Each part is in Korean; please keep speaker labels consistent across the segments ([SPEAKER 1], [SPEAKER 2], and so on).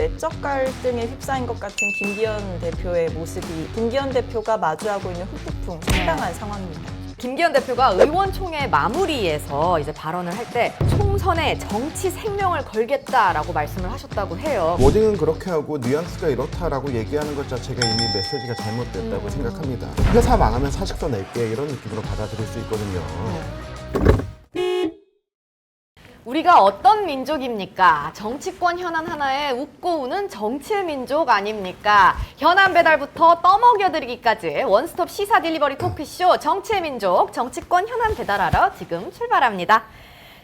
[SPEAKER 1] 내적 갈등에 휩싸인 것 같은 김기현 대표의 모습이 김기현 대표가 마주하고 있는 후폭풍 상당한 상황입니다.
[SPEAKER 2] 김기현 대표가 의원총회 마무리에서 이제 발언을 할 때 총선에 정치 생명을 걸겠다라고 말씀을 하셨다고 해요.
[SPEAKER 3] 워딩은 그렇게 하고 뉘앙스가 이렇다라고 얘기하는 것 자체가 이미 메시지가 잘못됐다고 생각합니다. 회사 망하면 사직서 낼게 이런 느낌으로 받아들일 수 있거든요.
[SPEAKER 2] 우리가 어떤 민족입니까? 정치권 현안 하나에 웃고 우는 정치의 민족 아닙니까? 현안 배달부터 떠먹여드리기까지 원스톱 시사 딜리버리 토크쇼 정치의 민족, 정치권 현안 배달하러 지금 출발합니다.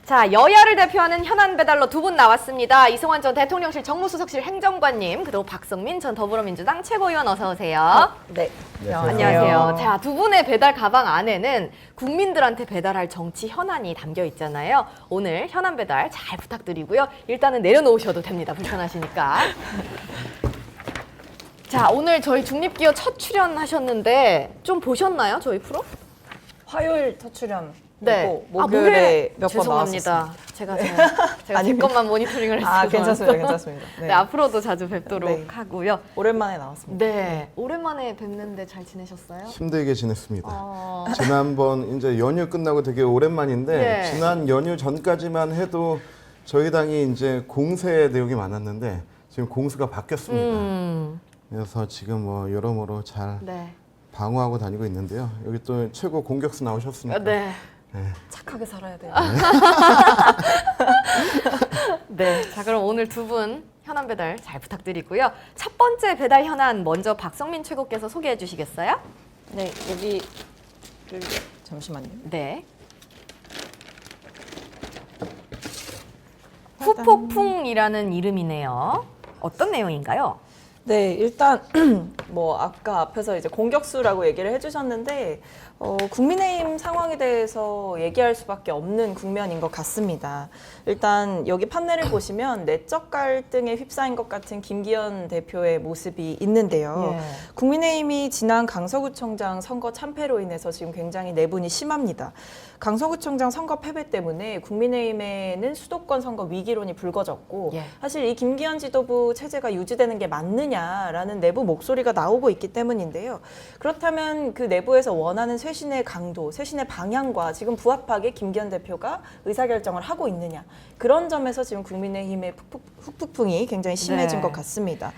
[SPEAKER 2] 자, 여야를 대표하는 현안 배달러 두 분 나왔습니다. 이승환 전 대통령실 정무수석실 행정관님, 그리고 박성민 전 더불어민주당 최고위원 어서 오세요.
[SPEAKER 1] 네.
[SPEAKER 2] 안녕하세요. 자, 두 분의 배달 가방 안에는 국민들한테 배달할 정치 현안이 담겨 있잖아요. 오늘 현안 배달 잘 부탁드리고요. 일단은 내려놓으셔도 됩니다. 불편하시니까. 자, 오늘 저희 중립기호 첫 출연하셨는데 좀 보셨나요? 저희 프로?
[SPEAKER 1] 화요일 첫 출연.
[SPEAKER 2] 네.
[SPEAKER 1] 목요일에 몇 번
[SPEAKER 2] 죄송합니다.
[SPEAKER 1] 나왔습니다.
[SPEAKER 2] 제가 제
[SPEAKER 1] 아닙니다.
[SPEAKER 2] 것만 모니터링을 했어요.
[SPEAKER 1] 괜찮습니다. 괜찮습니다.
[SPEAKER 2] 네, 앞으로도 자주 뵙도록
[SPEAKER 1] 네.
[SPEAKER 2] 하고요.
[SPEAKER 1] 오랜만에 나왔습니다.
[SPEAKER 2] 네, 오랜만에 뵙는데 잘 지내셨어요?
[SPEAKER 3] 힘들게 지냈습니다. 지난번 이제 연휴 끝나고 되게 오랜만인데
[SPEAKER 2] 네.
[SPEAKER 3] 지난 연휴 전까지만 해도 저희 당이 이제 공세 내용이 많았는데 지금 공수가 바뀌었습니다. 그래서 지금 뭐 여러모로 잘
[SPEAKER 2] 네.
[SPEAKER 3] 방어하고 다니고 있는데요. 여기 또 최고 공격수 나오셨으니까.
[SPEAKER 2] 네.
[SPEAKER 1] 착하게 살아야 돼요.
[SPEAKER 2] 네. 자, 그럼 오늘 두 분 현안 배달 잘 부탁드리고요. 첫 번째 배달 현안 먼저 박성민 최고께서 소개해 주시겠어요?
[SPEAKER 1] 네, 여기를 잠시만요.
[SPEAKER 2] 네. 후폭풍이라는 이름이네요. 어떤 내용인가요?
[SPEAKER 1] 네, 일단 뭐 아까 앞에서 이제 공격수라고 얘기를 해주셨는데 국민의힘 상황에 대해서 얘기할 수밖에 없는 국면인 것 같습니다. 일단 여기 판넬을 보시면 내적 갈등에 휩싸인 것 같은 김기현 대표의 모습이 있는데요.
[SPEAKER 2] 예.
[SPEAKER 1] 국민의힘이 지난 강서구청장 선거 참패로 인해서 지금 굉장히 내분이 심합니다. 강서구청장 선거 패배 때문에 국민의힘에는 수도권 선거 위기론이 불거졌고
[SPEAKER 2] 예.
[SPEAKER 1] 사실 이 김기현 지도부 체제가 유지되는 게 맞느냐라는 내부 목소리가 나오고 있기 때문인데요. 그렇다면 그 내부에서 원하는 쇄신의 강도, 쇄신의 방향과 지금 부합하게 김기현 대표가 의사결정을 하고 있느냐. 그런 점에서 지금 국민의힘의 후폭풍이 굉장히 심해진
[SPEAKER 2] 네.
[SPEAKER 1] 것 같습니다.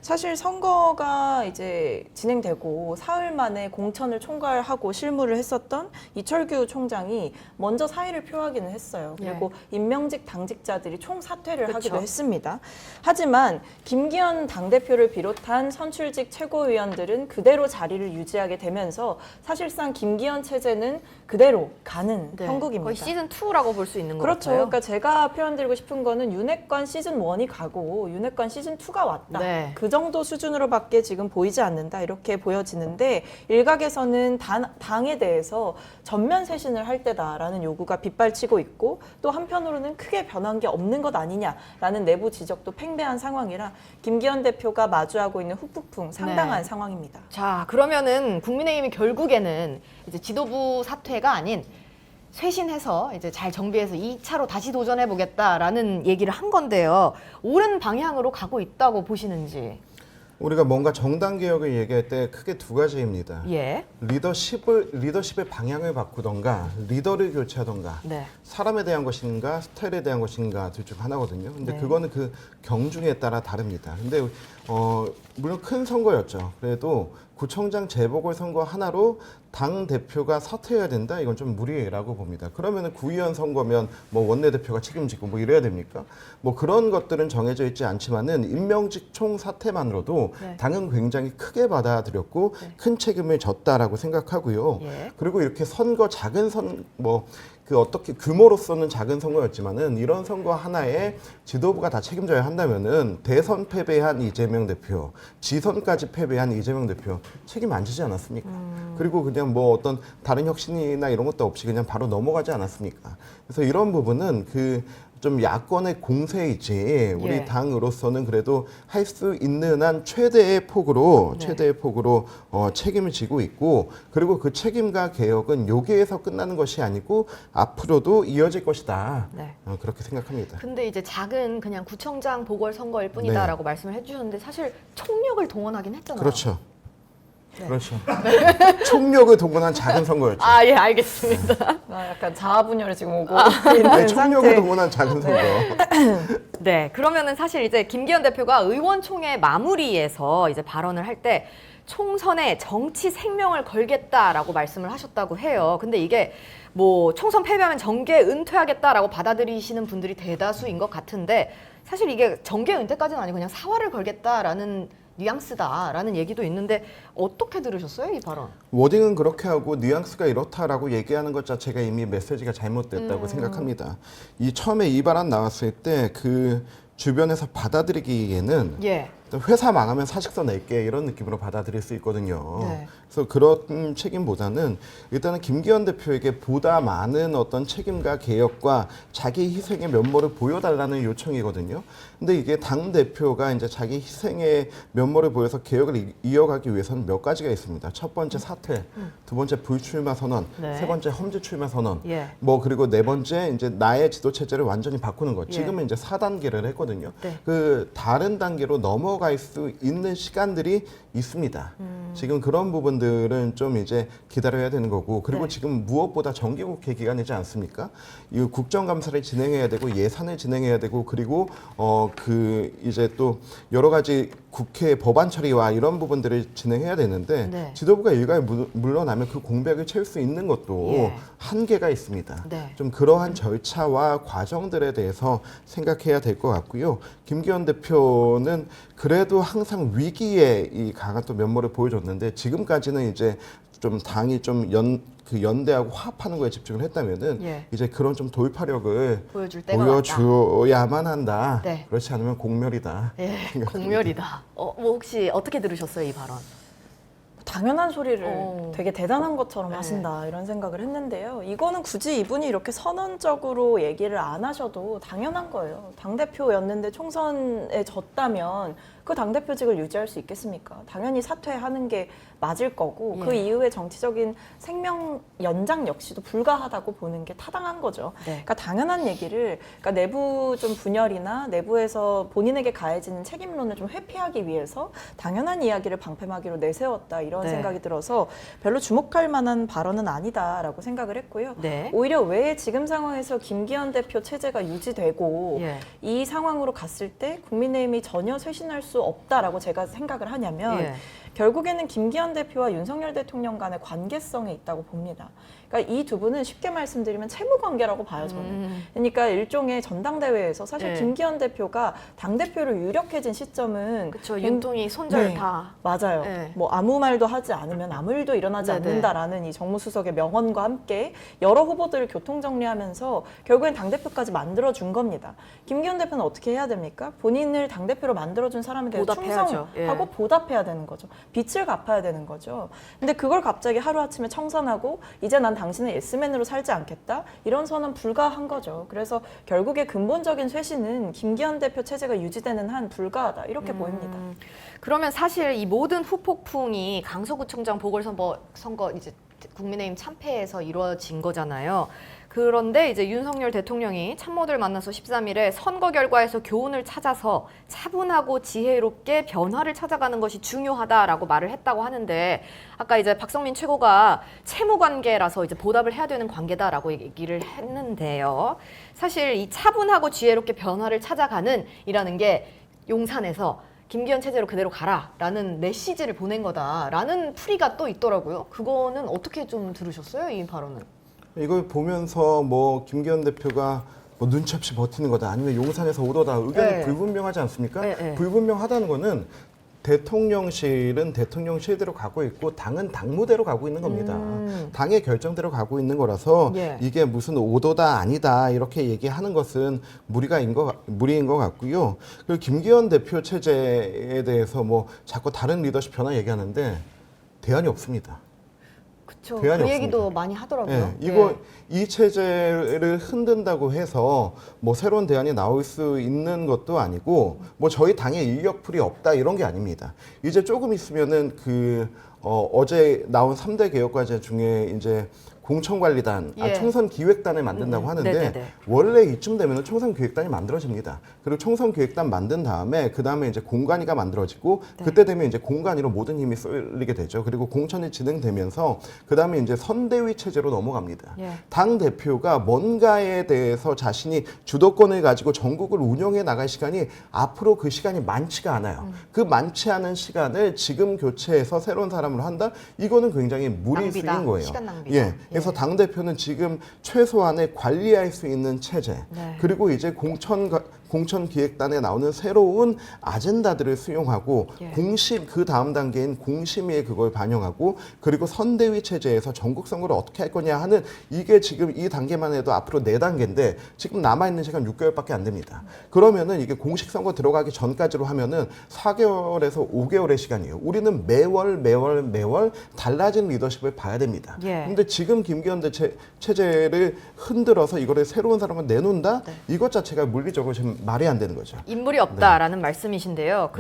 [SPEAKER 1] 사실 선거가 이제 진행되고 사흘 만에 공천을 총괄하고 실무를 했었던 이철규 총장이 먼저 사의를 표하기는 했어요. 그리고 임명직 당직자들이 총사퇴를
[SPEAKER 2] 그쵸.
[SPEAKER 1] 하기도 했습니다. 하지만 김기현 당대표를 비롯한 선출직 최고위원들은 그대로 자리를 유지하게 되면서 사실상 김기현 체제는 그대로 가는 형국입니다.
[SPEAKER 2] 거의 시즌2라고 볼 수 있는 것
[SPEAKER 1] 그렇죠.
[SPEAKER 2] 같아요.
[SPEAKER 1] 그러니까 제가 표현드리고 싶은 거는 윤핵관 시즌1이 가고 윤핵관 시즌2가 왔다.
[SPEAKER 2] 네.
[SPEAKER 1] 그 정도 수준으로밖에 지금 보이지 않는다. 이렇게 보여지는데 일각에서는 당에 대해서 전면 쇄신을 할 때다라는 요구가 빗발치고 있고 또 한편으로는 크게 변한 게 없는 것 아니냐라는 내부 지적도 팽배한 상황이라 김기현 대표가 마주하고 있는 후폭풍 상당한
[SPEAKER 2] 네.
[SPEAKER 1] 상황입니다.
[SPEAKER 2] 자, 그러면은 국민의힘이 결국에는 이제 지도부 사퇴가 아닌 쇄신해서 이제 잘 정비해서 2차로 다시 도전해 보겠다라는 얘기를 한 건데요. 옳은 방향으로 가고 있다고 보시는지.
[SPEAKER 3] 우리가 뭔가 정당 개혁을 얘기할 때 크게 두 가지입니다.
[SPEAKER 2] 예.
[SPEAKER 3] 리더십의 방향을 바꾸던가 리더를 교체하던가
[SPEAKER 2] 네.
[SPEAKER 3] 사람에 대한 것인가 스타일에 대한 것인가 둘 중 하나거든요. 근데
[SPEAKER 1] 네.
[SPEAKER 3] 그거는 그 경중에 따라 다릅니다. 근데 물론 큰 선거였죠. 그래도 구청장 재보궐선거 하나로 당 대표가 사퇴해야 된다? 이건 좀 무리라고 봅니다. 그러면은 구의원 선거면 뭐 원내대표가 책임지고 뭐 이래야 됩니까? 뭐 그런 것들은 정해져 있지 않지만은 임명직 총 사퇴만으로도
[SPEAKER 2] 네.
[SPEAKER 3] 당은 굉장히 크게 받아들였고 큰 책임을 졌다라고 생각하고요.
[SPEAKER 2] 예.
[SPEAKER 3] 그리고 이렇게 선거 작은 어떻게 규모로서는 작은 선거였지만은 이런 선거 하나에 지도부가 다 책임져야 한다면은 대선 패배한 이재명 대표, 지선까지 패배한 이재명 대표 책임 안 지지 않았습니까? 그리고 그냥 뭐 어떤 다른 혁신이나 이런 것도 없이 그냥 바로 넘어가지 않았습니까? 그래서 이런 부분은 좀 야권의 공세이지 우리
[SPEAKER 2] 예.
[SPEAKER 3] 당으로서는 그래도 할 수 있는 한 최대의 폭으로
[SPEAKER 2] 네.
[SPEAKER 3] 책임을 지고 있고 그리고 그 책임과 개혁은 여기에서 끝나는 것이 아니고 앞으로도 이어질 것이다.
[SPEAKER 2] 네.
[SPEAKER 3] 그렇게 생각합니다.
[SPEAKER 2] 근데 이제 작은 그냥 구청장 보궐선거일 뿐이다라고 말씀을 해주셨는데 사실 총력을 동원하긴 했잖아요.
[SPEAKER 3] 그렇죠.
[SPEAKER 2] 네.
[SPEAKER 3] 그렇죠. 총력을 동원한 작은 선거였죠.
[SPEAKER 2] 아, 예, 알겠습니다.
[SPEAKER 1] 약간 자아분열이 지금 오고 있는
[SPEAKER 3] 네, 총력을
[SPEAKER 1] 상태.
[SPEAKER 3] 동원한 작은 선거.
[SPEAKER 2] 네, 그러면은 사실 이제 김기현 대표가 의원총회 마무리에서 이제 발언을 할 때 총선에 정치 생명을 걸겠다라고 말씀을 하셨다고 해요. 근데 이게 뭐 총선 패배하면 정계 은퇴하겠다라고 받아들이시는 분들이 대다수인 것 같은데 사실 이게 정계 은퇴까지는 아니고 그냥 사활을 걸겠다라는 뉘앙스다라는 얘기도 있는데 어떻게 들으셨어요, 이 발언?
[SPEAKER 3] 워딩은 그렇게 하고 뉘앙스가 이렇다라고 얘기하는 것 자체가 이미 메시지가 잘못됐다고 생각합니다. 이 처음에 이 발언 나왔을 때 그 주변에서 받아들이기에는
[SPEAKER 2] 예.
[SPEAKER 3] 회사 망하면 사직서 낼게 이런 느낌으로 받아들일 수 있거든요.
[SPEAKER 2] 네.
[SPEAKER 3] 그래서 그런 책임보다는 일단은 김기현 대표에게 보다 많은 어떤 책임과 개혁과 자기 희생의 면모를 보여달라는 요청이거든요. 근데 이게 당 대표가 이제 자기 희생의 면모를 보여서 개혁을 이어가기 위해서는 몇 가지가 있습니다. 첫 번째 사퇴, 두 번째 불출마 선언,
[SPEAKER 2] 네.
[SPEAKER 3] 세 번째 험지 출마 선언,
[SPEAKER 2] 예.
[SPEAKER 3] 뭐 그리고 네 번째 이제 나의 지도 체제를 완전히 바꾸는 것.
[SPEAKER 2] 예.
[SPEAKER 3] 지금은 이제 4단계를 했거든요.
[SPEAKER 2] 네.
[SPEAKER 3] 그 다른 단계로 넘어갈 수 있는 시간들이 있습니다. 지금 그런 부분들은 좀 이제 기다려야 되는 거고 그리고
[SPEAKER 2] 네.
[SPEAKER 3] 지금 무엇보다 정기국회 기간이지 않습니까? 이 국정감사를 진행해야 되고 예산을 진행해야 되고 그리고 그 이제 또 여러 가지 국회 법안 처리와 이런 부분들을 진행해야 되는데
[SPEAKER 2] 네.
[SPEAKER 3] 지도부가 일가에 물러나면 그 공백을 채울 수 있는 것도
[SPEAKER 2] 예.
[SPEAKER 3] 한계가 있습니다.
[SPEAKER 2] 네.
[SPEAKER 3] 좀 그러한 절차와 과정들에 대해서 생각해야 될 것 같고요. 김기현 대표는 그래도 항상 위기에 이 강한 또 면모를 보여줬는데 지금까지는 이제 좀 당이 좀 연대하고 화합하는 거에 집중을 했다면은
[SPEAKER 2] 예.
[SPEAKER 3] 이제 그런 좀 돌파력을
[SPEAKER 2] 보여줄 때가 왔다.
[SPEAKER 3] 보여줘야만 한다.
[SPEAKER 2] 네.
[SPEAKER 3] 그렇지 않으면 공멸이다.
[SPEAKER 2] 예, 공멸이다. 뭐 혹시 어떻게 들으셨어요, 이 발언?
[SPEAKER 1] 당연한 소리를
[SPEAKER 2] 어.
[SPEAKER 1] 되게 대단한 것처럼
[SPEAKER 2] 네.
[SPEAKER 1] 하신다 이런 생각을 했는데요. 이거는 굳이 이분이 이렇게 선언적으로 얘기를 안 하셔도 당연한 거예요. 당대표였는데 총선에 졌다면 그 당대표직을 유지할 수 있겠습니까? 당연히 사퇴하는 게 맞을 거고
[SPEAKER 2] 예.
[SPEAKER 1] 그 이후에 정치적인 생명 연장 역시도 불가하다고 보는 게 타당한 거죠.
[SPEAKER 2] 네.
[SPEAKER 1] 그러니까 당연한 얘기를 그러니까 내부 좀 분열이나 내부에서 본인에게 가해지는 책임론을 좀 회피하기 위해서 당연한 이야기를 방패막이로 내세웠다 이런
[SPEAKER 2] 네.
[SPEAKER 1] 생각이 들어서 별로 주목할 만한 발언은 아니다라고 생각을 했고요.
[SPEAKER 2] 네.
[SPEAKER 1] 오히려 왜 지금 상황에서 김기현 대표 체제가 유지되고
[SPEAKER 2] 예.
[SPEAKER 1] 이 상황으로 갔을 때 국민의힘이 전혀 쇄신할 수 없다라고 제가 생각을 하냐면
[SPEAKER 2] 예.
[SPEAKER 1] 결국에는 김기현 대표와 윤석열 대통령 간의 관계성에 있다고 봅니다. 그러니까 이 두 분은 쉽게 말씀드리면 채무 관계라고 봐요, 저는. 그러니까 일종의 전당대회에서 사실
[SPEAKER 2] 네.
[SPEAKER 1] 김기현 대표가 당대표로 유력해진 시점은
[SPEAKER 2] 그렇죠. 윤통이 손절
[SPEAKER 1] 네.
[SPEAKER 2] 다.
[SPEAKER 1] 맞아요.
[SPEAKER 2] 네.
[SPEAKER 1] 뭐 아무 말도 하지 않으면 아무 일도 일어나지
[SPEAKER 2] 네네.
[SPEAKER 1] 않는다라는 이 정무수석의 명언과 함께 여러 후보들을 교통정리하면서 결국엔 당대표까지 만들어준 겁니다. 김기현 대표는 어떻게 해야 됩니까? 본인을 당대표로 만들어준 사람에 대해
[SPEAKER 2] 보답해야죠.
[SPEAKER 1] 충성하고
[SPEAKER 2] 예.
[SPEAKER 1] 보답해야 되는 거죠. 빚을 갚아야 되는 거죠. 근데 그걸 갑자기 하루아침에 청산하고 이제 난 당신은 예스맨으로 살지 않겠다? 이런 선언 불가한 거죠. 그래서 결국에 근본적인 쇄신은 김기현 대표 체제가 유지되는 한 불가하다. 이렇게 보입니다.
[SPEAKER 2] 그러면 사실 이 모든 후폭풍이 강서구청장 보궐선거 이제 국민의힘 참패에서 이루어진 거잖아요. 그런데 이제 윤석열 대통령이 참모들 만나서 13일에 선거 결과에서 교훈을 찾아서 차분하고 지혜롭게 변화를 찾아가는 것이 중요하다라고 말을 했다고 하는데 아까 이제 박성민 최고가 채무 관계라서 이제 보답을 해야 되는 관계다라고 얘기를 했는데요. 사실 이 차분하고 지혜롭게 변화를 찾아가는 이라는 게 용산에서 김기현 체제로 그대로 가라라는 메시지를 보낸 거다라는 풀이가 또 있더라고요. 그거는 어떻게 좀 들으셨어요, 이 발언은?
[SPEAKER 3] 이걸 보면서 뭐 김기현 대표가 뭐 눈치 없이 버티는 거다 아니면 용산에서 오더다 의견이
[SPEAKER 2] 네.
[SPEAKER 3] 불분명하지 않습니까?
[SPEAKER 2] 네, 네.
[SPEAKER 3] 불분명하다는 거는 대통령실은 대통령실대로 가고 있고 당은 당무대로 가고 있는 겁니다. 당의 결정대로 가고 있는 거라서
[SPEAKER 2] 예.
[SPEAKER 3] 이게 무슨 오더다 아니다 이렇게 얘기하는 것은 무리인 것 같고요. 그리고 김기현 대표 체제에 대해서 뭐 자꾸 다른 리더십 변화 얘기하는데 대안이 없습니다.
[SPEAKER 2] 그쵸.
[SPEAKER 3] 대안이
[SPEAKER 2] 그 얘기도
[SPEAKER 3] 없습니다.
[SPEAKER 2] 많이 하더라고요.
[SPEAKER 3] 예, 이거 이 체제를 흔든다고 해서 뭐 새로운 대안이 나올 수 있는 것도 아니고 뭐 저희 당에 인력풀이 없다 이런 게 아닙니다. 이제 조금 있으면은 어제 나온 3대 개혁과제 중에 이제 공천관리단,
[SPEAKER 2] 예.
[SPEAKER 3] 총선기획단을 만든다고 하는데
[SPEAKER 2] 네네네.
[SPEAKER 3] 원래 이쯤 되면 총선기획단이 만들어집니다. 그리고 총선기획단 만든 다음에 그 다음에 이제 공관위가 만들어지고
[SPEAKER 2] 네.
[SPEAKER 3] 그때 되면 이제 공관위로 모든 힘이 쏠리게 되죠. 그리고 공천이 진행되면서 그 다음에 이제 선대위 체제로 넘어갑니다.
[SPEAKER 2] 예.
[SPEAKER 3] 당 대표가 뭔가에 대해서 자신이 주도권을 가지고 전국을 운영해 나갈 시간이 앞으로 그 시간이 많지가 않아요. 그 많지 않은 시간을 지금 교체해서 새로운 사람으로 한다? 이거는 굉장히 무리수인
[SPEAKER 2] 낭비다.
[SPEAKER 3] 거예요.
[SPEAKER 2] 시간 낭비다.
[SPEAKER 3] 예. 그래서 당 대표는 지금 최소한의 관리할 수 있는 체제,
[SPEAKER 2] 네.
[SPEAKER 3] 그리고 이제 공천기획단에 나오는 새로운 아젠다들을 수용하고
[SPEAKER 2] 예.
[SPEAKER 3] 공심 그 다음 단계인 공심위에 그걸 반영하고 그리고 선대위 체제에서 전국 선거를 어떻게 할 거냐 하는 이게 지금 이 단계만 해도 앞으로 4단계인데 지금 남아 있는 시간 6개월밖에 안 됩니다. 그러면은 이게 공식 선거 들어가기 전까지로 하면은 4개월에서 5개월의 시간이에요. 우리는 매월 달라진 리더십을 봐야 됩니다.
[SPEAKER 2] 예.
[SPEAKER 3] 근데 지금 김기현 체제를 흔들어서 이거를 새로운 사람을 내놓는다?
[SPEAKER 2] 네.
[SPEAKER 3] 이것 자체가 물리적으로 지금 말이 안 되는 거죠.
[SPEAKER 2] 인물이 없다라는 말씀이신데요.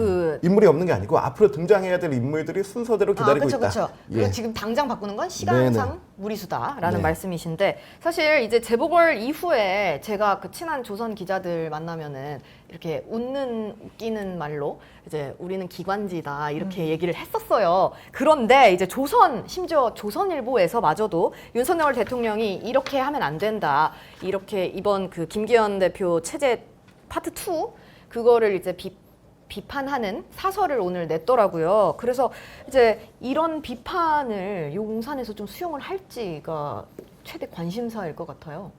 [SPEAKER 3] 인물이 없는 게 아니고 앞으로 등장해야 될 인물들이 순서대로 기다리고
[SPEAKER 2] 그렇죠,
[SPEAKER 3] 있다.
[SPEAKER 2] 그렇죠.
[SPEAKER 3] 예.
[SPEAKER 2] 그리고 지금 당장 바꾸는 건 시간상
[SPEAKER 3] 네네.
[SPEAKER 2] 무리수다라는
[SPEAKER 3] 네.
[SPEAKER 2] 말씀이신데 사실 이제 재보궐 이후에 제가 그 친한 조선 기자들 만나면은 이렇게 웃기는 말로 이제 우리는 기관지다 이렇게 얘기를 했었어요. 그런데 이제 심지어 조선일보에서마저도 윤석열 대통령이 이렇게 하면 안 된다. 이렇게 이번 그 김기현 대표 체제 파트 2 그거를 이제 비판하는 사설을 오늘 냈더라고요. 그래서 이제 이런 비판을 용산에서 좀 수용을 할지가 최대 관심사일 것 같아요.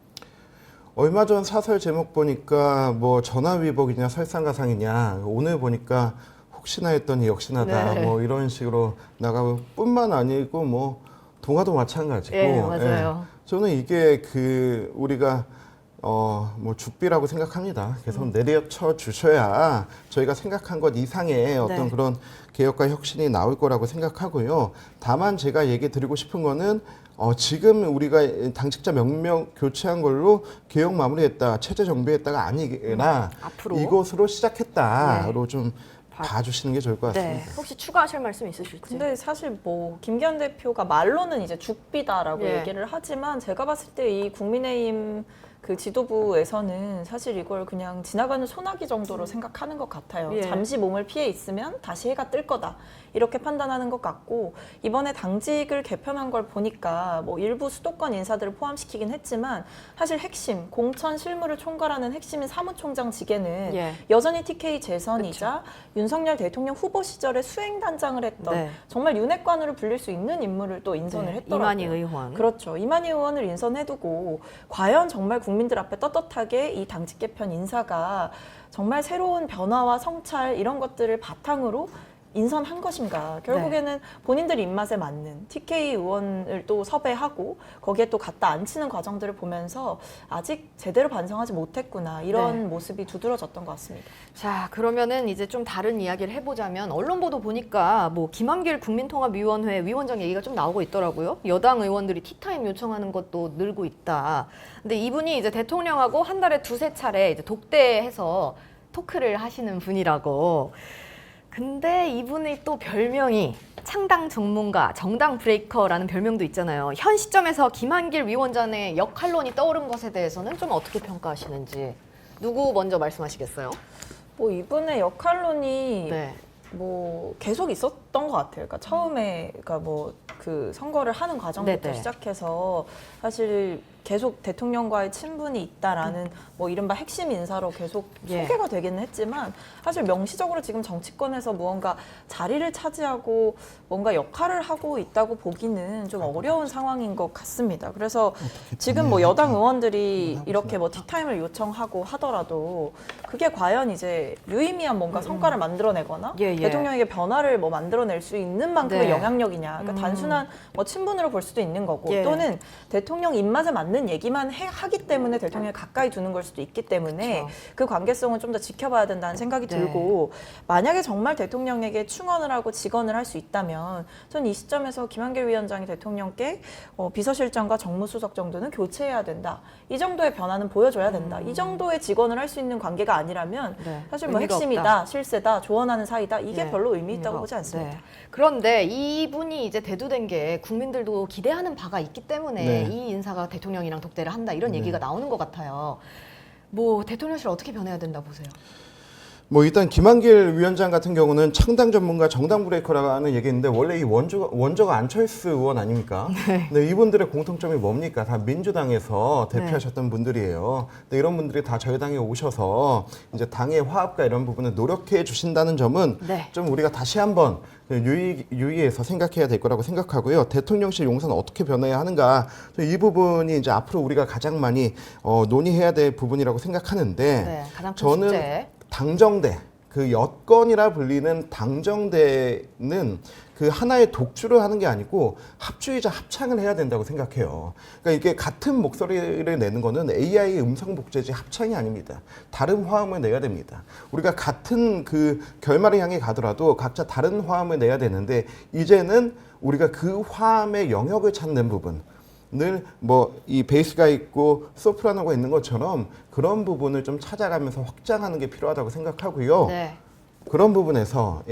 [SPEAKER 3] 얼마 전 사설 제목 보니까 뭐 전화위복이냐 설상가상이냐 오늘 보니까 혹시나 했더니 역시나다
[SPEAKER 2] 네.
[SPEAKER 3] 뭐 이런 식으로 나가고 뿐만 아니고 뭐 동화도 마찬가지고
[SPEAKER 2] 예, 맞아요.
[SPEAKER 3] 저는 이게 우리가 뭐 죽비라고 생각합니다. 계속 내려쳐 주셔야 저희가 생각한 것 이상의 어떤
[SPEAKER 2] 네.
[SPEAKER 3] 그런 개혁과 혁신이 나올 거라고 생각하고요. 다만 제가 얘기 드리고 싶은 거는 지금 우리가 당직자 명명 교체한 걸로 개혁 마무리했다, 체제 정비했다가 아니라
[SPEAKER 2] 앞으로?
[SPEAKER 3] 이것으로 시작했다로 좀 봐주시는 게 좋을 것 같습니다.
[SPEAKER 2] 네. 혹시 추가하실 말씀 있으실지?
[SPEAKER 1] 근데 사실 뭐 김기현 대표가 말로는 이제 죽비다라고
[SPEAKER 2] 예.
[SPEAKER 1] 얘기를 하지만 제가 봤을 때 이 국민의힘 그 지도부에서는 사실 이걸 그냥 지나가는 소나기 정도로 생각하는 것 같아요.
[SPEAKER 2] 예.
[SPEAKER 1] 잠시 몸을 피해 있으면 다시 해가 뜰 거다. 이렇게 판단하는 것 같고 이번에 당직을 개편한 걸 보니까 뭐 일부 수도권 인사들을 포함시키긴 했지만 사실 핵심 공천 실무를 총괄하는 핵심인 사무총장직에는
[SPEAKER 2] 예.
[SPEAKER 1] 여전히 TK 재선이자 윤석열 대통령 후보 시절에 수행단장을 했던
[SPEAKER 2] 네.
[SPEAKER 1] 정말 윤핵관으로 불릴 수 있는 인물을 또 인선을
[SPEAKER 2] 네,
[SPEAKER 1] 했더라고요.
[SPEAKER 2] 이만희 의원.
[SPEAKER 1] 그렇죠. 이만희 의원을 인선해두고 과연 정말 국민들 앞에 떳떳하게 이 당직 개편 인사가 정말 새로운 변화와 성찰 이런 것들을 바탕으로 인선한 것인가. 결국에는 본인들 입맛에 맞는 TK 의원을 또 섭외하고 거기에 또 갖다 앉히는 과정들을 보면서 아직 제대로 반성하지 못했구나. 이런
[SPEAKER 2] 네.
[SPEAKER 1] 모습이 두드러졌던 것 같습니다.
[SPEAKER 2] 자, 그러면은 이제 좀 다른 이야기를 해보자면 언론 보도 보니까 뭐 김한길 국민통합위원회 위원장 얘기가 좀 나오고 있더라고요. 여당 의원들이 티타임 요청하는 것도 늘고 있다. 근데 이분이 이제 대통령하고 한 달에 2~3차례 이제 독대해서 토크를 하시는 분이라고. 근데 이분의 또 별명이 창당 전문가, 정당 브레이커라는 별명도 있잖아요. 현 시점에서 김한길 위원장의 역할론이 떠오른 것에 대해서는 좀 어떻게 평가하시는지. 누구 먼저 말씀하시겠어요?
[SPEAKER 1] 뭐 이분의 역할론이
[SPEAKER 2] 네.
[SPEAKER 1] 뭐 계속 있었던 것 같아요. 그러니까 처음에 그러니까 뭐 그 선거를 하는 과정부터
[SPEAKER 2] 네네.
[SPEAKER 1] 시작해서 사실 계속 대통령과의 친분이 있다라는 뭐 이른바 핵심 인사로 계속
[SPEAKER 2] 예.
[SPEAKER 1] 소개가 되기는 했지만 사실 명시적으로 지금 정치권에서 무언가 자리를 차지하고 뭔가 역할을 하고 있다고 보기는 좀 어려운 상황인 것 같습니다. 그래서 지금 뭐 여당 의원들이 이렇게 뭐 티타임을 요청하고 하더라도 그게 과연 이제 유의미한 뭔가 성과를 만들어내거나
[SPEAKER 2] 예, 예.
[SPEAKER 1] 대통령에게 변화를 뭐 만들어낼 수 있는 만큼의
[SPEAKER 2] 네.
[SPEAKER 1] 영향력이냐. 그러니까 단순한 뭐 친분으로 볼 수도 있는 거고
[SPEAKER 2] 예.
[SPEAKER 1] 또는 대통령 입맛에 맞는 않는 얘기만 하기 때문에 대통령이 가까이 두는 걸 수도 있기 때문에 그 관계성은 좀 더 지켜봐야 된다는 생각이
[SPEAKER 2] 네.
[SPEAKER 1] 들고 만약에 정말 대통령에게 충원을 하고 직언을 할 수 있다면 저는 이 시점에서 김한길 위원장이 대통령께 비서실장과 정무수석 정도는 교체해야 된다. 이 정도의 변화는 보여줘야 된다. 이 정도의 직언을 할 수 있는 관계가 아니라면
[SPEAKER 2] 네.
[SPEAKER 1] 사실 뭐
[SPEAKER 2] 의미가
[SPEAKER 1] 핵심이다,
[SPEAKER 2] 없다.
[SPEAKER 1] 실세다, 조언하는 사이다 이게
[SPEAKER 2] 네.
[SPEAKER 1] 별로 의미 있다고
[SPEAKER 2] 의미가
[SPEAKER 1] 보지 않습니다.
[SPEAKER 2] 네. 그런데 이분이 이제 대두된 게 국민들도 기대하는 바가 있기 때문에
[SPEAKER 3] 네.
[SPEAKER 2] 이 인사가 대통령이랑 독대를 한다 이런 얘기가 나오는 것 같아요. 뭐 대통령실 어떻게 변해야 된다 보세요?
[SPEAKER 3] 뭐 일단 김한길 위원장 같은 경우는 창당 전문가 정당 브레이커라고 하는 얘기인데 원래 이 원조가 안철수 의원 아닙니까? 네. 이분들의 공통점이 뭡니까? 다 민주당에서 대표하셨던 분들이에요. 근데 이런 분들이 다 저희 당에 오셔서 이제 당의 화합과 이런 부분을 노력해 주신다는 점은
[SPEAKER 2] 네.
[SPEAKER 3] 좀 우리가 다시 한번 유의해서 생각해야 될 거라고 생각하고요. 대통령실 용사는 어떻게 변해야 하는가? 이 부분이 이제 앞으로 우리가 가장 많이 논의해야 될 부분이라고 생각하는데
[SPEAKER 2] 네, 가장 큰
[SPEAKER 3] 저는
[SPEAKER 2] 숙제.
[SPEAKER 3] 당정대, 그 여권이라 불리는 당정대는 그 하나의 독주를 하는 게 아니고 합주이자 합창을 해야 된다고 생각해요. 그러니까 이게 같은 목소리를 내는 거는 AI 음성 복제지 합창이 아닙니다. 다른 화음을 내야 됩니다. 우리가 같은 그 결말을 향해 가더라도 각자 다른 화음을 내야 되는데 이제는 우리가 그 화음의 영역을 찾는 부분 늘 뭐 이 베이스가 있고 소프라노가 있는 것처럼 그런 부분을 좀 찾아가면서 확장하는 게 필요하다고 생각하고요.
[SPEAKER 2] 네.
[SPEAKER 3] 그런 부분에서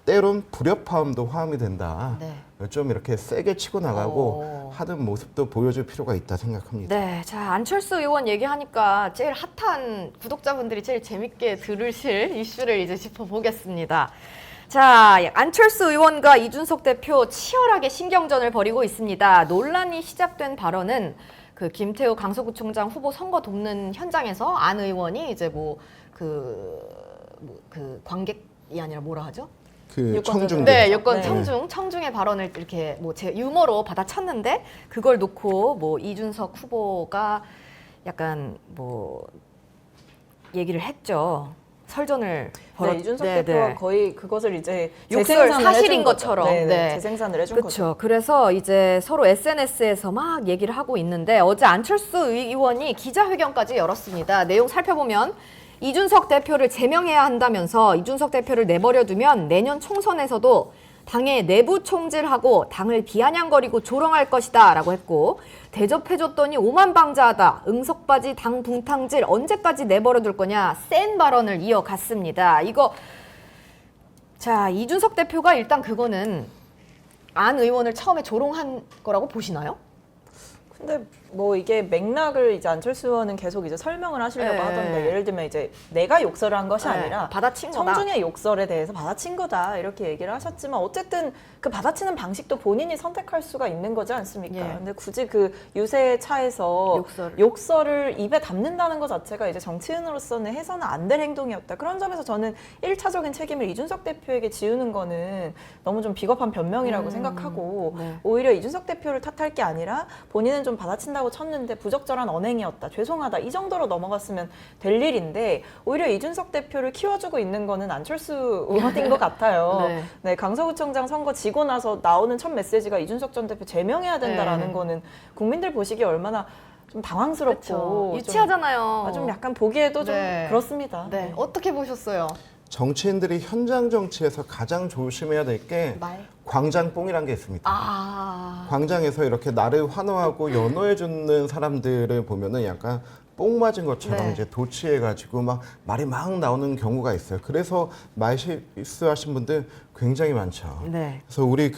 [SPEAKER 3] 때론 불협화음도 화음이 된다.
[SPEAKER 2] 네.
[SPEAKER 3] 좀 이렇게 세게 치고 나가고 하는 모습도 보여줄 필요가 있다 생각합니다.
[SPEAKER 2] 네, 자 안철수 의원 얘기하니까 제일 핫한 구독자분들이 제일 재밌게 들으실 이슈를 이제 짚어보겠습니다. 자, 안철수 의원과 이준석 대표 치열하게 신경전을 벌이고 있습니다. 논란이 시작된 발언은 그 김태우 강서구청장 후보 선거 돕는 현장에서 안 의원이 이제 그 관객이 아니라 뭐라 하죠?
[SPEAKER 3] 그
[SPEAKER 1] 유권자들.
[SPEAKER 3] 청중들.
[SPEAKER 2] 네, 여권
[SPEAKER 1] 네.
[SPEAKER 2] 청중의 발언을 이렇게 뭐 제 유머로 받아쳤는데 그걸 놓고 뭐 이준석 후보가 약간 뭐 얘기를 했죠. 설전을
[SPEAKER 1] 네, 이준석
[SPEAKER 2] 네,
[SPEAKER 1] 대표가
[SPEAKER 2] 네.
[SPEAKER 1] 거의 그것을 이제
[SPEAKER 2] 욕설
[SPEAKER 1] 재생산을
[SPEAKER 2] 사실인
[SPEAKER 1] 해준 거죠.
[SPEAKER 2] 것처럼.
[SPEAKER 1] 네,
[SPEAKER 2] 네.
[SPEAKER 1] 재생산을 해준 거죠.
[SPEAKER 2] 그렇죠. 그래서 이제 서로 SNS에서 막 얘기를 하고 있는데 어제 안철수 의원이 기자회견까지 열었습니다. 내용 살펴보면 이준석 대표를 제명해야 한다면서 이준석 대표를 내버려두면 내년 총선에서도 당의 내부 총질하고 당을 비아냥거리고 조롱할 것이다 라고 했고 대접해줬더니 오만방자하다 응석바지 당 붕탕질 언제까지 내버려둘 거냐 센 발언을 이어갔습니다. 이거 자 이준석 대표가 일단 그거는 안 의원을 처음에 조롱한 거라고 보시나요?
[SPEAKER 1] 근데 뭐 이게 맥락을 이제 안철수 의원은 계속 이제 설명을 하시려고
[SPEAKER 2] 네.
[SPEAKER 1] 하던데 예를 들면 이제 내가 욕설을 한 것이
[SPEAKER 2] 네,
[SPEAKER 1] 아니라
[SPEAKER 2] 받아친 거다.
[SPEAKER 1] 청중의 욕설에 대해서 받아친 거다 이렇게 얘기를 하셨지만 어쨌든 그 받아치는 방식도 본인이 선택할 수가 있는 거지 않습니까?
[SPEAKER 2] 예.
[SPEAKER 1] 근데 굳이 그 유세 차에서 욕설을 입에 담는다는 것 자체가 이제 정치인으로서는 해서는 안 될 행동이었다. 그런 점에서 저는 1차적인 책임을 이준석 대표에게 지우는 거는 너무 좀 비겁한 변명이라고 생각하고
[SPEAKER 2] 네.
[SPEAKER 1] 오히려 이준석 대표를 탓할 게 아니라 본인은 좀 받아친다고 쳤는데 부적절한 언행이었다. 죄송하다. 이 정도로 넘어갔으면 될 일인데 오히려 이준석 대표를 키워주고 있는 거는 안철수 의원인 것 같아요.
[SPEAKER 2] 네.
[SPEAKER 1] 네, 강서구청장 선거 지고 나서 나오는 첫 메시지가 이준석 전 대표 제명해야 된다라는
[SPEAKER 2] 네.
[SPEAKER 1] 거는 국민들 보시기에 얼마나 좀 당황스럽고
[SPEAKER 2] 그렇죠.
[SPEAKER 1] 좀,
[SPEAKER 2] 유치하잖아요.
[SPEAKER 1] 좀 약간 보기에도
[SPEAKER 2] 네.
[SPEAKER 1] 좀 그렇습니다.
[SPEAKER 2] 네. 어떻게 보셨어요?
[SPEAKER 3] 정치인들이 현장 정치에서 가장 조심해야 될 게
[SPEAKER 2] 말?
[SPEAKER 3] 광장뽕이란 게 있습니다.
[SPEAKER 2] 아.
[SPEAKER 3] 광장에서 이렇게 나를 환호하고 연호해 주는 사람들을 보면은 약간 뽕 맞은 것처럼
[SPEAKER 2] 네.
[SPEAKER 3] 이제 도취해가지고 막 말이 막 나오는 경우가 있어요. 그래서 말 실수하신 분들 굉장히 많죠.
[SPEAKER 2] 네.
[SPEAKER 3] 그래서 우리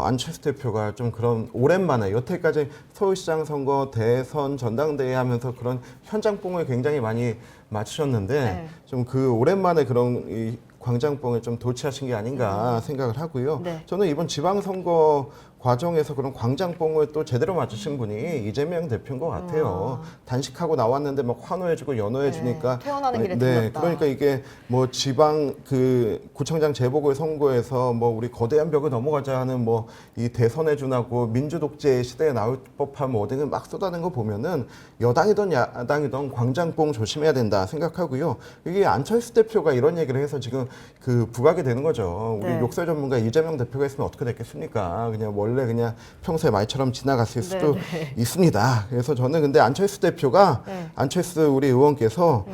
[SPEAKER 3] 안철수 대표가 좀 그런 오랜만에 여태까지 서울시장 선거, 대선, 전당대회 하면서 그런 현장뽕을 굉장히 많이 맞추셨는데
[SPEAKER 2] 네.
[SPEAKER 3] 좀 그 오랜만에 그런 이 광장뽕을 좀 도취하신 게 아닌가 생각을 하고요.
[SPEAKER 2] 네.
[SPEAKER 3] 저는 이번 지방선거 과정에서 그런 광장뽕을 또 제대로 맞추신 분이 이재명 대표인 것 같아요. 단식하고 나왔는데 막 환호해주고 연호해주니까.
[SPEAKER 2] 네, 퇴원하는 길에
[SPEAKER 3] 네,
[SPEAKER 2] 들렀다.
[SPEAKER 3] 그러니까 이게 뭐 지방 그 구청장 재보궐 선거에서 뭐 우리 거대한 벽을 넘어가자 하는 뭐 이 대선에 준하고 민주독재 시대에 나올 법한 뭐 등을 막 쏟아낸 거 보면은 여당이든 야당이든 광장뽕 조심해야 된다 생각하고요. 이게 안철수 대표가 이런 얘기를 해서 지금 그 부각이 되는 거죠. 우리
[SPEAKER 2] 네.
[SPEAKER 3] 욕설 전문가 이재명 대표가 있으면 어떻게 됐겠습니까? 그냥 원래 원래 그냥 평소에 말처럼 지나갔을 수도
[SPEAKER 2] 네.
[SPEAKER 3] 있습니다. 그래서 저는 근데 안철수 대표가
[SPEAKER 2] 네.
[SPEAKER 3] 안철수 우리 의원께서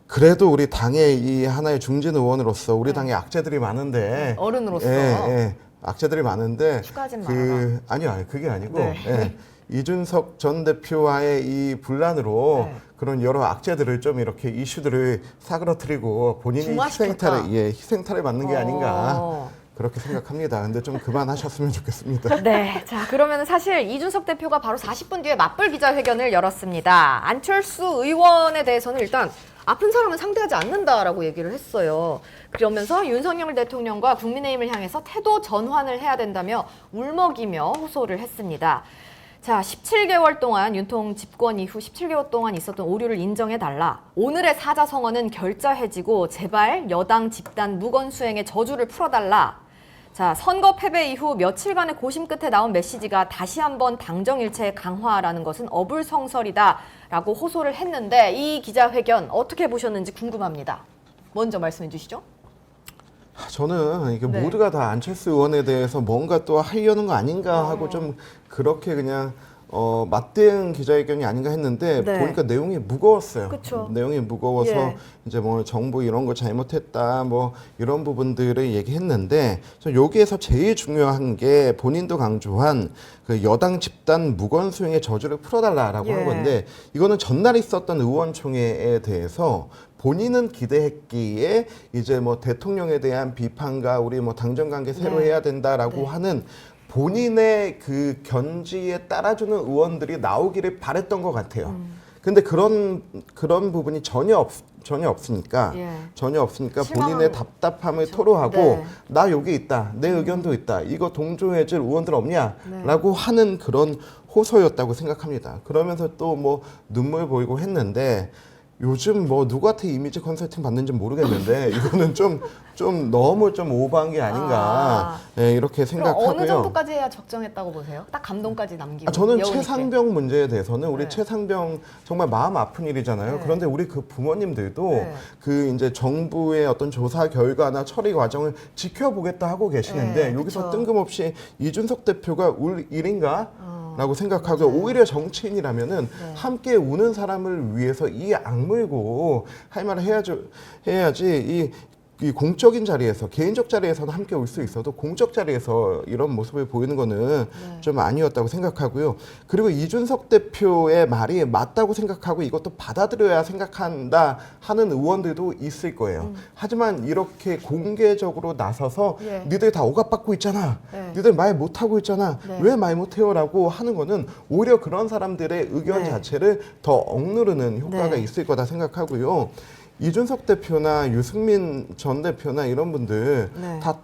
[SPEAKER 3] 그래도 우리 당의 이 하나의 중진 의원으로서 우리 당에 악재들이 많은데
[SPEAKER 2] 어른으로서.
[SPEAKER 3] 악재들이 많은데
[SPEAKER 2] 추가하진 말아라.
[SPEAKER 3] 아니요 그게 아니고
[SPEAKER 2] 네.
[SPEAKER 3] 이준석 전 대표와의 이 분란으로
[SPEAKER 2] 네.
[SPEAKER 3] 그런 여러 악재들을 좀 이렇게 이슈들을 사그러뜨리고 본인이
[SPEAKER 2] 중화시켰다.
[SPEAKER 3] 희생타를 받는 게 아닌가
[SPEAKER 2] 어.
[SPEAKER 3] 그렇게 생각합니다. 근데 좀 그만하셨으면 좋겠습니다.
[SPEAKER 2] 네, 자 그러면 사실 이준석 대표가 바로 40분 뒤에 맞불 기자회견을 열었습니다. 안철수 의원에 대해서는 일단 아픈 사람은 상대하지 않는다라고 얘기를 했어요. 그러면서 윤석열 대통령과 국민의힘을 향해서 태도 전환을 해야 된다며 울먹이며 호소를 했습니다. 자, 17개월 동안 윤통 집권 이후 17개월 동안 있었던 오류를 인정해달라. 오늘의 사자성어는 결자해지고 제발 여당 집단 무건수행의 저주를 풀어달라. 자, 선거 패배 이후 며칠간의 고심 끝에 나온 메시지가 다시 한번 당정일체 강화라는 것은 어불성설이다라고 호소를 했는데 이 기자회견 어떻게 보셨는지 궁금합니다. 먼저 말씀해 주시죠.
[SPEAKER 3] 저는 이게
[SPEAKER 2] 네.
[SPEAKER 3] 모두가 다 안철수 의원에 대해서 뭔가 또 하려는 거 아닌가 하고 좀 그렇게 그냥 맞대응 기자회견이 아닌가 했는데
[SPEAKER 2] 네.
[SPEAKER 3] 보니까 내용이 무거웠어요.
[SPEAKER 2] 그쵸.
[SPEAKER 3] 내용이 무거워서
[SPEAKER 2] 예.
[SPEAKER 3] 이제 뭐 정부 이런 거 잘못했다 뭐 이런 부분들을 얘기했는데 저 여기에서 제일 중요한 게 본인도 강조한 그 여당 집단 무건수행의 저주를 풀어달라라고
[SPEAKER 2] 예.
[SPEAKER 3] 한 건데 이거는 전날 있었던 의원총회에 대해서 본인은 기대했기에 이제 뭐 대통령에 대한 비판과 우리 뭐 당정 관계 새로
[SPEAKER 2] 네.
[SPEAKER 3] 해야 된다라고 하는 본인의 그 견지에 따라주는 의원들이 나오기를 바랬던 것 같아요. 근데 그런 부분이 전혀 없으니까
[SPEAKER 2] 예.
[SPEAKER 3] 전혀 없으니까
[SPEAKER 2] 실망한
[SPEAKER 3] 본인의 답답함을 토로하고
[SPEAKER 2] 네.
[SPEAKER 3] 나 여기 있다 내 의견도 있다 이거 동조해줄 의원들 없냐라고 하는 그런 호소였다고 생각합니다. 그러면서 또 뭐 눈물 보이고 했는데 요즘 뭐 누구한테 이미지 컨설팅 받는지 모르겠는데 이거는 좀 너무 좀 오버한 게 아닌가 네, 이렇게
[SPEAKER 2] 그럼
[SPEAKER 3] 생각하고요.
[SPEAKER 2] 어느 정도까지 해야 적정했다고 보세요? 딱 감동까지 남기고.
[SPEAKER 3] 저는
[SPEAKER 2] 여운있게.
[SPEAKER 3] 최상병 문제에 대해서는 우리
[SPEAKER 2] 네.
[SPEAKER 3] 최상병 정말 마음 아픈 일이잖아요.
[SPEAKER 2] 네.
[SPEAKER 3] 그런데 우리 그 부모님들도
[SPEAKER 2] 네.
[SPEAKER 3] 그 이제 정부의 어떤 조사 결과나 처리 과정을 지켜보겠다 하고 계시는데
[SPEAKER 2] 네,
[SPEAKER 3] 여기서
[SPEAKER 2] 그쵸.
[SPEAKER 3] 뜬금없이 이준석 대표가 울 일인가? 라고 생각하고 오히려 정치인이라면은
[SPEAKER 2] 네.
[SPEAKER 3] 함께 우는 사람을 위해서 이 악물고 할 말을 해야지 이 공적인 자리에서 개인적 자리에서는 함께 올 수 있어도 공적 자리에서 이런 모습을 보이는 거는 좀 아니었다고 생각하고요. 그리고 이준석 대표의 말이 맞다고 생각하고 이것도 받아들여야 생각한다 하는 의원들도 있을 거예요. 하지만 이렇게 공개적으로 나서서
[SPEAKER 2] 예.
[SPEAKER 3] 니들 다 억압받고 있잖아.
[SPEAKER 2] 네.
[SPEAKER 3] 니들 말 못하고 있잖아.
[SPEAKER 2] 네.
[SPEAKER 3] 왜 말 못해요라고 하는 거는 오히려 그런 사람들의 의견
[SPEAKER 2] 네.
[SPEAKER 3] 자체를 더 억누르는 효과가
[SPEAKER 2] 네.
[SPEAKER 3] 있을 거다 생각하고요. 이준석 대표나 유승민 전 대표나 이런 분들
[SPEAKER 2] 네.
[SPEAKER 3] 다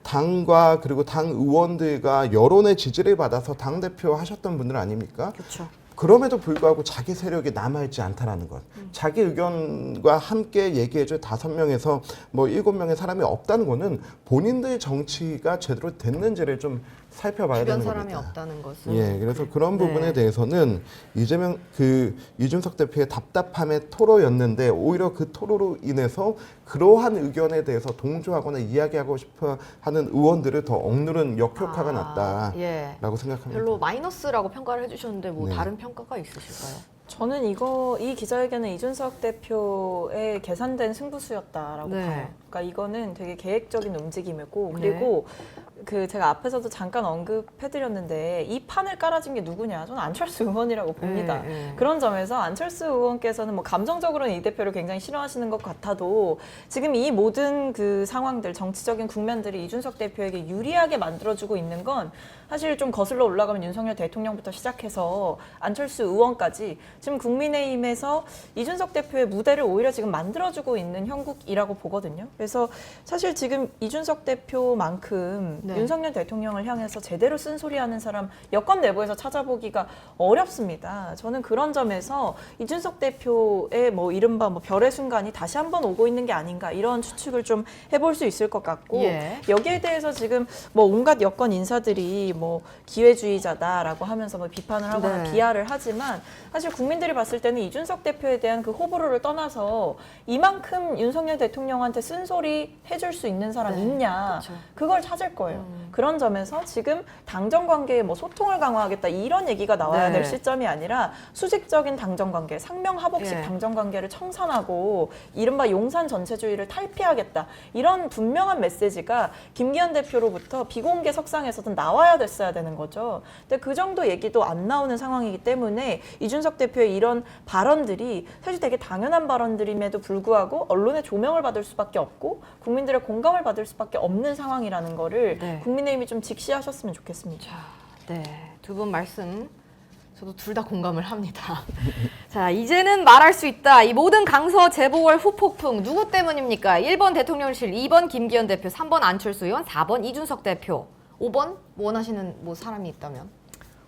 [SPEAKER 3] 당과 그리고 당 의원들과 여론의 지지를 받아서 당 대표 하셨던 분들 아닙니까?
[SPEAKER 2] 그렇죠.
[SPEAKER 3] 그럼에도 불구하고 자기 세력이 남아있지 않다라는 것. 자기 의견과 함께 얘기해줄 5명에서 뭐 7명의 사람이 없다는 거는 본인들의 정치가 제대로 됐는지를 좀 살펴봐야
[SPEAKER 2] 주변
[SPEAKER 3] 되는
[SPEAKER 2] 사람이
[SPEAKER 3] 겁니다.
[SPEAKER 2] 없다는 것은.
[SPEAKER 3] 예, 그래서 그런
[SPEAKER 2] 네.
[SPEAKER 3] 부분에 대해서는 이준석 대표의 답답함의 토로였는데 오히려 그 토로로 인해서 그러한 의견에 대해서 동조하거나 이야기하고 싶어 하는 의원들을 더 억누른 역효과가 났다라고
[SPEAKER 2] 예.
[SPEAKER 3] 생각합니다.
[SPEAKER 2] 별로 마이너스라고 평가를 해주셨는데 뭐
[SPEAKER 3] 네.
[SPEAKER 2] 다른 평가가 있으실까요?
[SPEAKER 1] 저는 이 기자회견은 이준석 대표의 계산된 승부수였다라고
[SPEAKER 2] 네.
[SPEAKER 1] 봐요. 그러니까 이거는 되게 계획적인 움직임이고 그리고 그 제가 앞에서도 잠깐 언급해드렸는데 이 판을 깔아준 게 누구냐? 저는 안철수 의원이라고 봅니다.
[SPEAKER 2] 네.
[SPEAKER 1] 그런 점에서 안철수 의원께서는 뭐 감정적으로는 이 대표를 굉장히 싫어하시는 것 같아도 지금 이 모든 그 상황들, 정치적인 국면들이 이준석 대표에게 유리하게 만들어주고 있는 건 사실 좀 거슬러 올라가면 윤석열 대통령부터 시작해서 안철수 의원까지 지금 국민의힘에서 이준석 대표의 무대를 오히려 지금 만들어주고 있는 형국이라고 보거든요. 그래서 사실 지금 이준석 대표만큼
[SPEAKER 2] 네.
[SPEAKER 1] 윤석열 대통령을 향해서 제대로 쓴소리하는 사람 여권 내부에서 찾아보기가 어렵습니다. 저는 그런 점에서 이준석 대표의 뭐 이른바 뭐 별의 순간이 다시 한번 오고 있는 게 아닌가 이런 추측을 좀 해볼 수 있을 것 같고
[SPEAKER 2] 예.
[SPEAKER 1] 여기에 대해서 지금 뭐 온갖 여권 인사들이 뭐 기회주의자다라고 하면서 뭐 비판을 하거나
[SPEAKER 2] 네.
[SPEAKER 1] 비하를 하지만 사실 국민들이 봤을 때는 이준석 대표에 대한 그 호불호를 떠나서 이만큼 윤석열 대통령한테 쓴소리 해줄 수 있는 사람
[SPEAKER 2] 네,
[SPEAKER 1] 있냐
[SPEAKER 2] 그쵸.
[SPEAKER 1] 그걸 찾을 거예요. 그런 점에서 지금 당정 관계에 뭐 소통을 강화하겠다 이런 얘기가 나와야
[SPEAKER 2] 네.
[SPEAKER 1] 될 시점이 아니라 수직적인 당정 관계, 상명하복식
[SPEAKER 2] 예.
[SPEAKER 1] 당정 관계를 청산하고 이른바 용산 전체주의를 탈피하겠다 이런 분명한 메시지가 김기현 대표로부터 비공개 석상에서든 나와야 됐어야 되는 거죠. 근데 그 정도 얘기도 안 나오는 상황이기 때문에 이준석 대표의 이런 발언들이 사실 되게 당연한 발언들임에도 불구하고 언론의 조명을 받을 수밖에 없고 국민들의 공감을 받을 수밖에 없는 상황이라는 거를
[SPEAKER 2] 네.
[SPEAKER 1] 국민의힘이 좀 직시하셨으면 좋겠습니다.
[SPEAKER 2] 네, 두 분 말씀 저도 둘 다 공감을 합니다. 자, 이제는 말할 수 있다. 이 모든 강서 재보궐 후폭풍 누구 때문입니까? 1번 대통령실, 2번 김기현 대표, 3번 안철수 의원, 4번 이준석 대표, 5번 원하시는 뭐 사람이 있다면?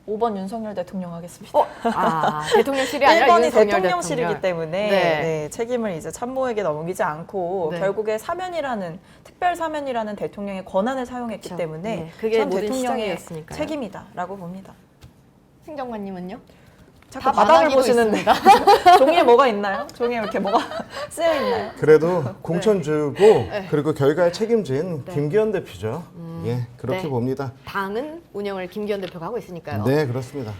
[SPEAKER 1] 5번 윤석열 대통령 하겠습니다.
[SPEAKER 2] 대통령실이 아니라
[SPEAKER 1] 1번이
[SPEAKER 2] 윤석열
[SPEAKER 1] 대통령실이기
[SPEAKER 2] 대통령.
[SPEAKER 1] 때문에
[SPEAKER 2] 네.
[SPEAKER 1] 네, 책임을 이제 참모에게 넘기지 않고
[SPEAKER 2] 네.
[SPEAKER 1] 결국에 사면이라는 특별 사면이라는 대통령의 권한을 사용했기
[SPEAKER 2] 그렇죠.
[SPEAKER 1] 때문에
[SPEAKER 2] 네, 그게
[SPEAKER 1] 전
[SPEAKER 2] 모든
[SPEAKER 1] 대통령의
[SPEAKER 2] 시작이었으니까요.
[SPEAKER 1] 책임이다라고 봅니다.
[SPEAKER 2] 행정관님은요?
[SPEAKER 1] 자꾸
[SPEAKER 2] 다
[SPEAKER 1] 바닥을
[SPEAKER 2] 받아내고
[SPEAKER 1] 보시는데 종이에 뭐가 있나요? 종이에 이렇게 뭐가 쓰여 있나요?
[SPEAKER 3] 그래도 공천 주고
[SPEAKER 2] 네.
[SPEAKER 3] 그리고 결과에 책임진
[SPEAKER 2] 네.
[SPEAKER 3] 김기현 대표죠. 예, 그렇게
[SPEAKER 2] 네.
[SPEAKER 3] 봅니다.
[SPEAKER 2] 당은 운영을 김기현 대표가 하고 있으니까요.
[SPEAKER 3] 네, 그렇습니다.